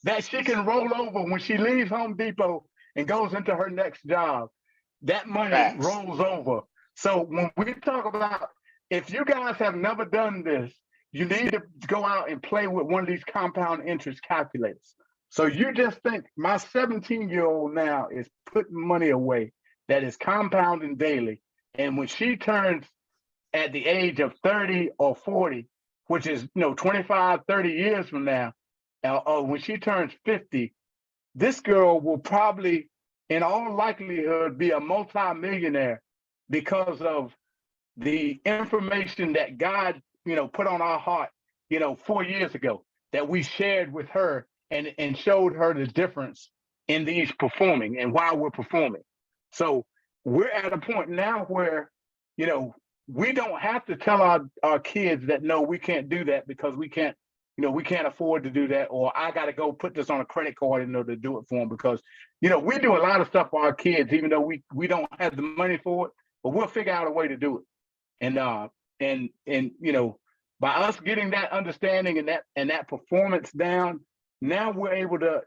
that she can roll over when she leaves Home Depot and goes into her next job. That money rolls over. So when we talk about, if you guys have never done this, you need to go out and play with one of these compound interest calculators. So you just think, my 17-year-old now is putting money away that is compounding daily. And when she turns at the age of 30 or 40, which is 25, 30 years from now, or when she turns 50, this girl will probably, in all likelihood, be a multi-millionaire because of the information that God, put on our heart, 4 years ago, that we shared with her and showed her the difference in these performing and why we're performing. So we're at a point now where, we don't have to tell our kids that, no, we can't do that because we can't, we can't afford to do that, or I got to go put this on a credit card in order to do it for them, because, we do a lot of stuff for our kids, even though we don't have the money for it, but we'll figure out a way to do it. And by us getting that understanding and that performance down, now we're able to,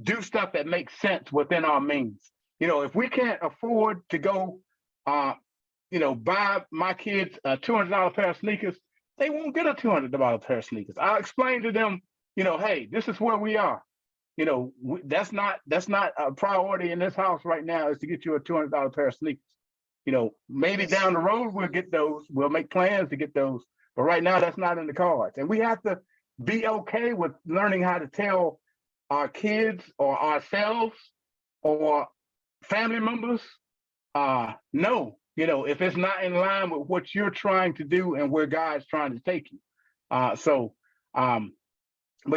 do stuff that makes sense within our means. If we can't afford to go, buy my kids a $200 pair of sneakers, they won't get a $200 pair of sneakers. I'll explain to them, hey, this is where we are. That's not a priority in this house right now, is to get you a $200 pair of sneakers. Maybe down the road we'll get those. We'll make plans to get those, but right now that's not in the cards. And we have to be okay with learning how to tell our kids or ourselves or family members, no, if it's not in line with what you're trying to do and where God's trying to take you. But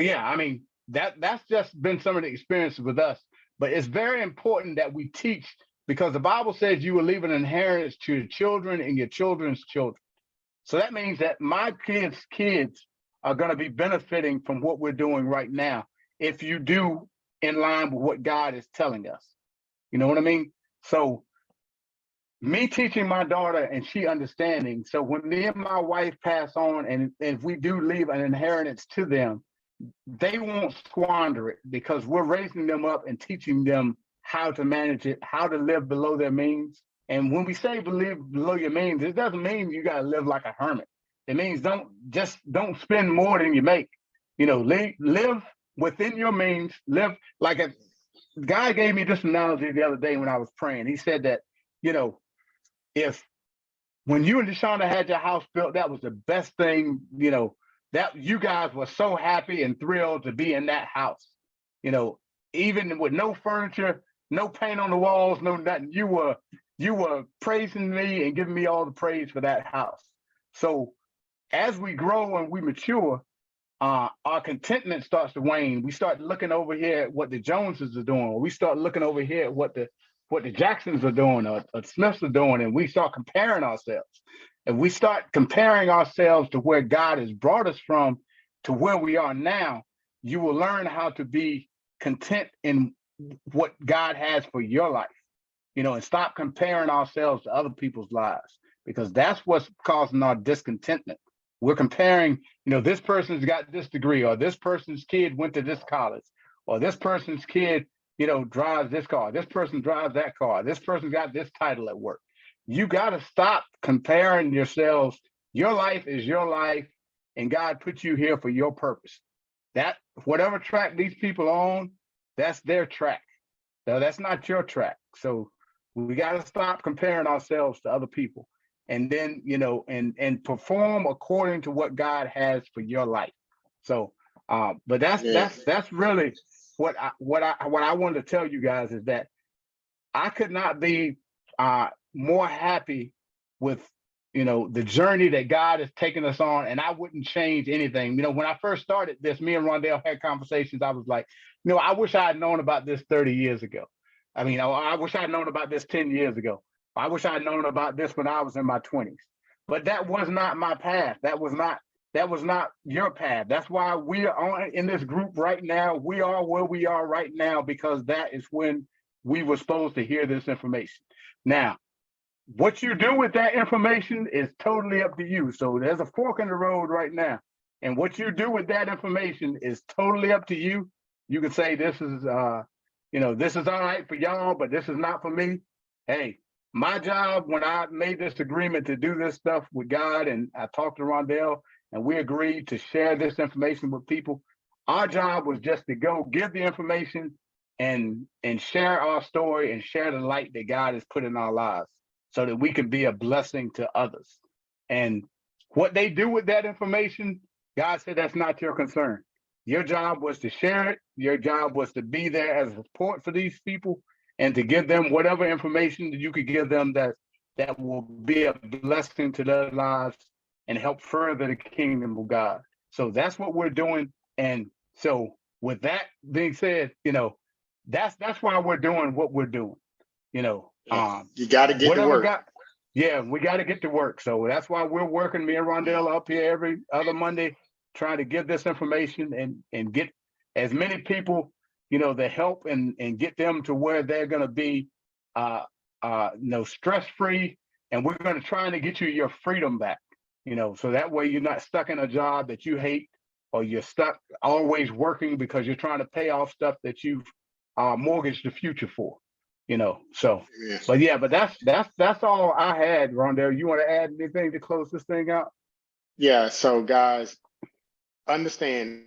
yeah, I mean, that's just been some of the experiences with us. But it's very important that we teach, because the Bible says you will leave an inheritance to your children and your children's children. So that means that my kids are going to be benefiting from what we're doing right now, if you do in line with what God is telling us. You know what I mean? So me teaching my daughter and she understanding. So when me and my wife pass on, and if we do leave an inheritance to them, they won't squander it, because we're raising them up and teaching them how to manage it, how to live below their means. And when we say live below your means, it doesn't mean you got to live like a hermit. It means don't spend more than you make. Live within your means. Live like a guy gave me this analogy the other day when I was praying. He said that, if when you and Deshauna had your house built, that was the best thing, that you guys were so happy and thrilled to be in that house, even with no furniture, no paint on the walls, no nothing. You were praising me and giving me all the praise for that house. So as we grow and we mature, our contentment starts to wane. We start looking over here at what the Joneses are doing, or we start looking over here at what the Jacksons are doing, or Smiths are doing, and we start comparing ourselves. And we start comparing ourselves to where God has brought us from to where we are now. You will learn how to be content in what God has for your life, and stop comparing ourselves to other people's lives, because that's what's causing our discontentment. We're comparing, this person's got this degree, or this person's kid went to this college, or this person's kid, drives this car, this person drives that car, this person got this title at work. You got to stop comparing yourselves. Your life is your life, and God put you here for your purpose. That whatever track these people on, that's their track. No, that's not your track. So we got to stop comparing ourselves to other people, and then, and perform according to what God has for your life. So, but that's really what I wanted to tell you guys, is that I could not be more happy with, the journey that God has taken us on, and I wouldn't change anything. When I first started this, me and Rondell had conversations. I was like, I wish I had known about this 30 years ago. I mean, I wish I had known about this 10 years ago. I wish I had known about this when I was in my 20s. But that was not my path. That was not your path. That's why we are in this group right now. We are where we are right now, because that is when we were supposed to hear this information. Now, what you do with that information is totally up to you. So there's a fork in the road right now. And what you do with that information is totally up to you. You can say, this is, this is all right for y'all, but this is not for me. Hey, my job, when I made this agreement to do this stuff with God, and I talked to Rondell, and we agreed to share this information with people, our job was just to go give the information and share our story and share the light that God has put in our lives, so that we can be a blessing to others. And what they do with that information, God said that's not your concern. Your job was to share it. Your job was to be there as a support for these people, and to give them whatever information that you could give them that will be a blessing to their lives and help further the kingdom of God. So that's what we're doing. And so with that being said, that's why we're doing what we're doing. You got to get to work. Yeah, we got to get to work. So that's why we're working. Me and Rondell up here every other Monday, trying to give this information and get as many people, the help and get them to where they're going to be, stress free. And we're going to try to get you your freedom back. So that way you're not stuck in a job that you hate, or you're stuck always working because you're trying to pay off stuff that you've mortgaged the future for. So. Yeah. But that's all I had, Rondell. You want to add anything to close this thing out? Yeah. So guys, understand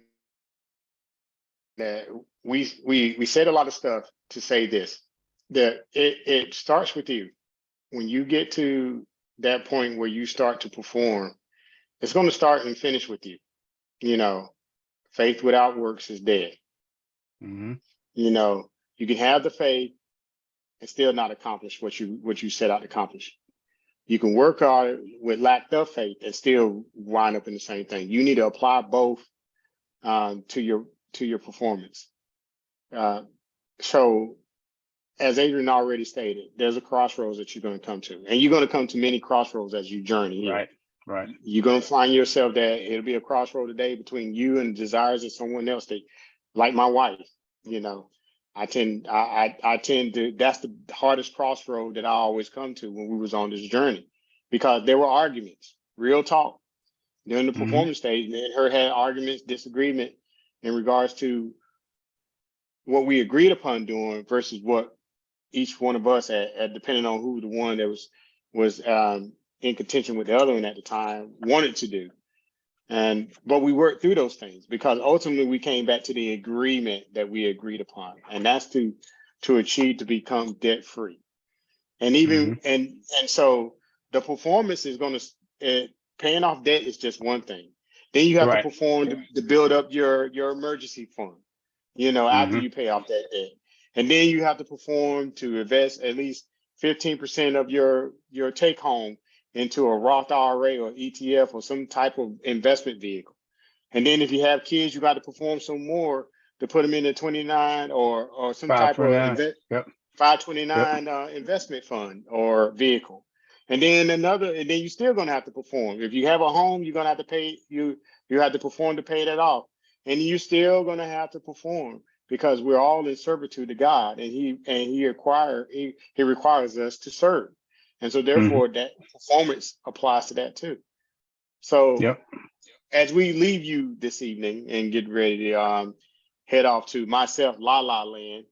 that we said a lot of stuff to say this, that it starts with you. When you get to that point where you start to perform, it's going to start and finish with you. Faith without works is dead. Mm-hmm. You can have the faith and still not accomplish what you set out to accomplish. You can work hard with lack of faith and still wind up in the same thing. You need to apply both to your performance. So, as Adrian already stated, there's a crossroads that you're going to come to, and you're going to come to many crossroads as you journey here. Right. You're going to find yourself that it'll be a crossroad today between you and desires of someone else, that, like my wife. I tend to, that's the hardest crossroad that I always come to when we was on this journey, because there were arguments, real talk, during the performance stage. Me and her had arguments, disagreement in regards to what we agreed upon doing versus what each one of us, depending on who the one that was in contention with the other one at the time, wanted to do. But we worked through those things, because ultimately we came back to the agreement that we agreed upon, and that's to achieve to become debt free. And even and so the performance is going to, paying off debt is just one thing. Then you have to perform to build up your emergency fund, after you pay off that debt. And then you have to perform to invest at least 15% of your take home into a Roth IRA or ETF or some type of investment vehicle. And then if you have kids, you got to perform some more to put them in a 29 or some type of 529 investment fund or vehicle. And then you're still going to have to perform. If you have a home, you're going to have to pay, you have to perform to pay that off. And you're still going to have to perform, because we're all in servitude to God, and he requires us to serve. And so therefore that performance applies to that too. So as we leave you this evening and get ready to head off to myself La La Land,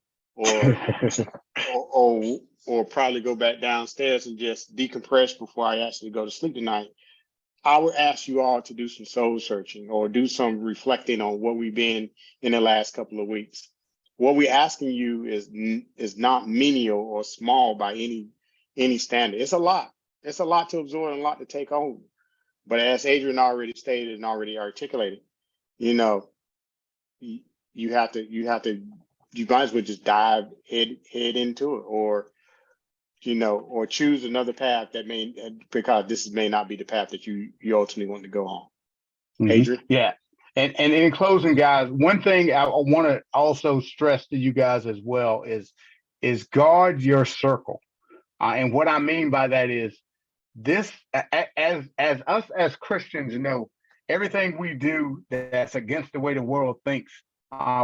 or probably go back downstairs and just decompress before I actually go to sleep tonight, I would ask you all to do some soul searching or do some reflecting on what we've been in the last couple of weeks. What we're asking you is not menial or small by any standard. It's a lot. It's a lot to absorb and a lot to take on. But as Adrian already stated and already articulated, you might as well just dive head into it, or choose another path because this may not be the path that you ultimately want to go on. Adrian? Yeah. And in closing, guys, one thing I want to also stress to you guys as well is guard your circle. And what I mean by that is this, as us as Christians, everything we do that's against the way the world thinks,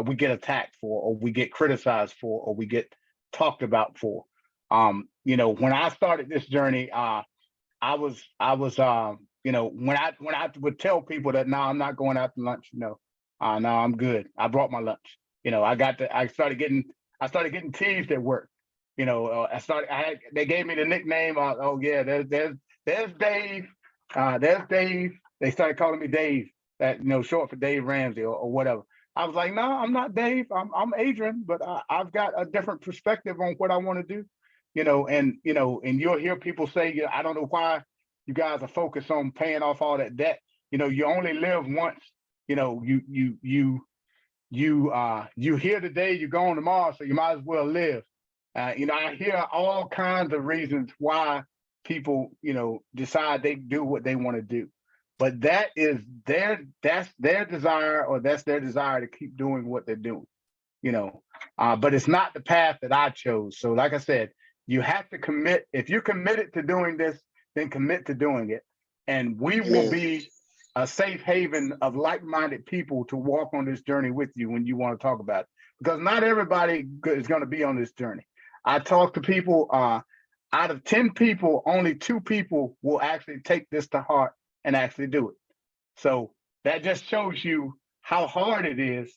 we get attacked for, or we get criticized for, or we get talked about for. When I started this journey, I was when I would tell people that, no, I'm not going out to lunch, no, I'm good. I brought my lunch. I started getting teased at work. They gave me the nickname. There's Dave. There's Dave. They started calling me Dave, that short for Dave Ramsey or whatever. I was like, no, I'm not Dave. I'm Adrian, but I've got a different perspective on what I want to do. And you'll hear people say, I don't know why you guys are focused on paying off all that debt. You only live once. You here today, you're gone tomorrow, so you might as well live. I hear all kinds of reasons why people, decide they do what they want to do, but that's their desire, or that's their desire to keep doing what they're doing, but it's not the path that I chose. So like I said, you have to commit. If you're committed to doing this, then commit to doing it. And we will Amen. be a safe haven of like-minded people to walk on this journey with you when you want to talk about it. Because not everybody is going to be on this journey. I talk to people, out of 10 people, only 2 people will actually take this to heart and actually do it. So that just shows you how hard it is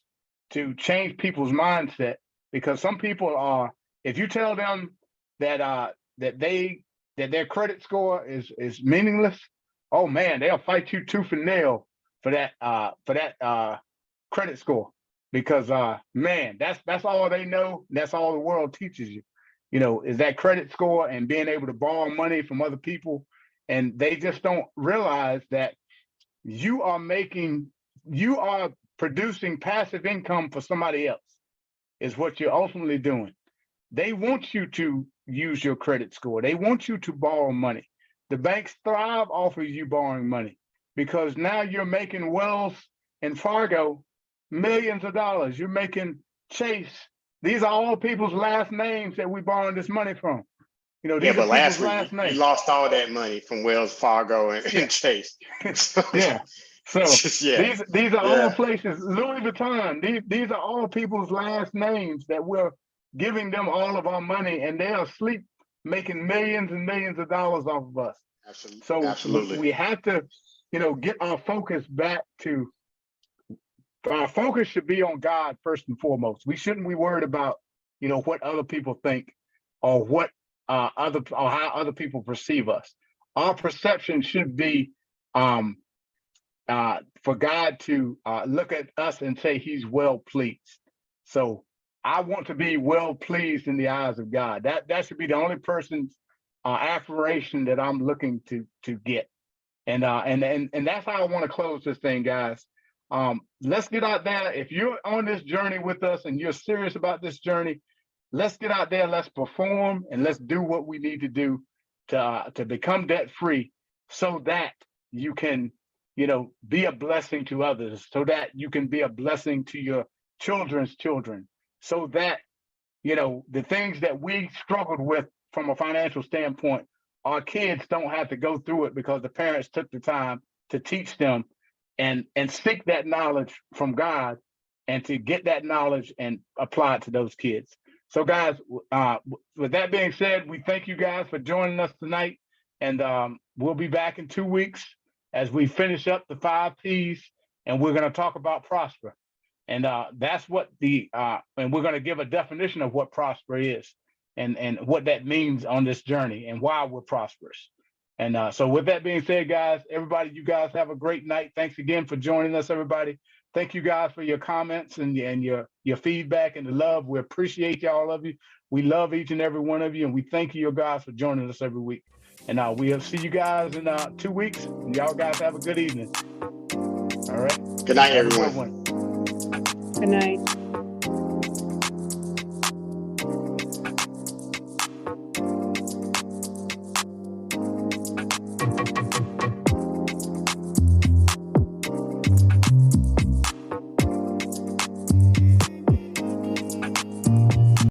to change people's mindset, because some people are, if you tell them that that their credit score is meaningless, oh man, they'll fight you tooth and nail for that credit score, because man, that's all they know. That's all the world teaches you, is that credit score and being able to borrow money from other people. And they just don't realize that you are producing passive income for somebody else, is what you're ultimately doing. They want you to use your credit score. They want you to borrow money. The banks thrive off of you borrowing money, because now you're making Wells and Fargo millions of dollars. You're making Chase. These are all people's last names that we borrowing this money from. These are but last people's last week names. you lost all that money from Wells Fargo and Chase. Yeah. So yeah. these are all places. Louis Vuitton. These are all people's last names that we're giving them all of our money, and they're asleep making millions and millions of dollars off of us. Absolutely. We have to, get our focus back to. Our focus should be on God first and foremost. We shouldn't be worried about, what other people think, or what how other people perceive us. Our perception should be for God to look at us and say He's well pleased. So I want to be well pleased in the eyes of God. That should be the only person's affirmation that I'm looking to get. And that's how I want to close this thing, guys. Let's get out there. If you're on this journey with us and you're serious about this journey, let's get out there, let's perform, and let's do what we need to do to become debt free, so that you can, be a blessing to others, so that you can be a blessing to your children's children, so that, the things that we struggled with from a financial standpoint, our kids don't have to go through it, because the parents took the time to teach them and seek that knowledge from God, and to get that knowledge and apply it to those kids. So guys, with that being said, we thank you guys for joining us tonight, and we'll be back in 2 weeks as we finish up the 5 P's, and we're going to talk about prosper. And that's what and we're going to give a definition of what prosper is, and what that means on this journey, and why we're prosperous. And so with that being said, guys, everybody, you guys have a great night. Thanks again for joining us, everybody. Thank you guys for your comments and your feedback and the love. We appreciate all of you. We love each and every one of you, and we thank you guys for joining us every week. And we'll see you guys in 2 weeks. And y'all guys have a good evening. All right. Good night, Have everyone. a good one. Good night.